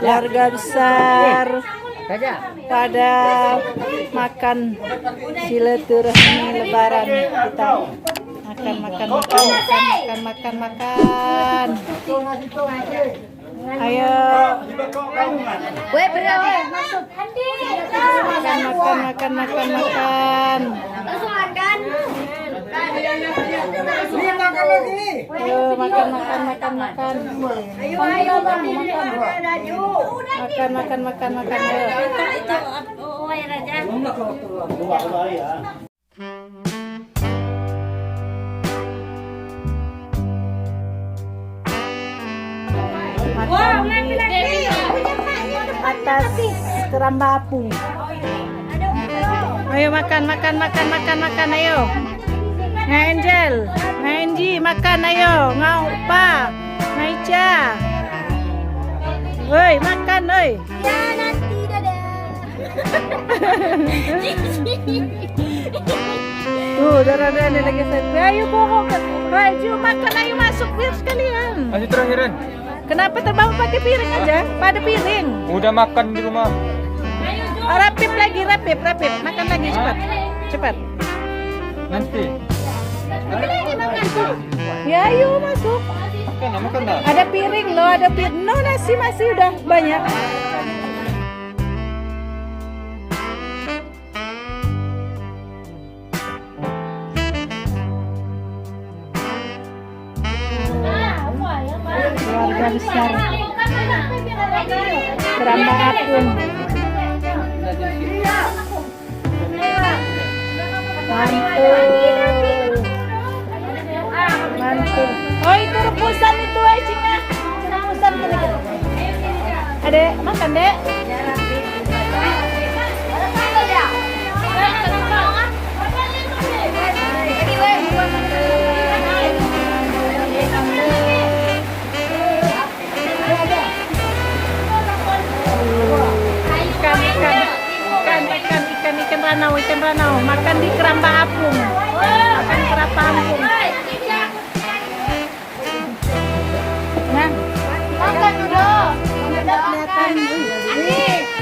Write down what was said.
Keluarga besar pada makan silaturahmi lebaran kita. Makan. Ayo. Weh, berapa? Masuk. Makan. Langsung makan. Ini makan lagi. Ayo makan. Ayo, Makan ayo. Itu, oh, ya Raja. Makan di atas keramba apung. Ayo makan ayo. Angel, Angie makan ayo. Ngau pa, Naicha. Woi makan woi. Ya nanti dadah. Tuh darah lagi saya. Ayo bohong. Raju makan ayo masuk biar sekalian. Masih terakhiran. Kenapa terbawa pakai piring aja? Pada piring. Udah makan di rumah. Rapip lagi. Makan lagi cepat. Nanti. Ya ayo masuk. Makan dah. Ada piring loh, ada piring. No, nasi masih udah banyak. Keluarga besar keramba apung. Mantul. Oh itu rebusan itu Cina. Rebusan gini. Adek makan dek. Ikan ranau makan di keramba apung. Makan keramba apung. Nah, Makan dulu. kelihatan.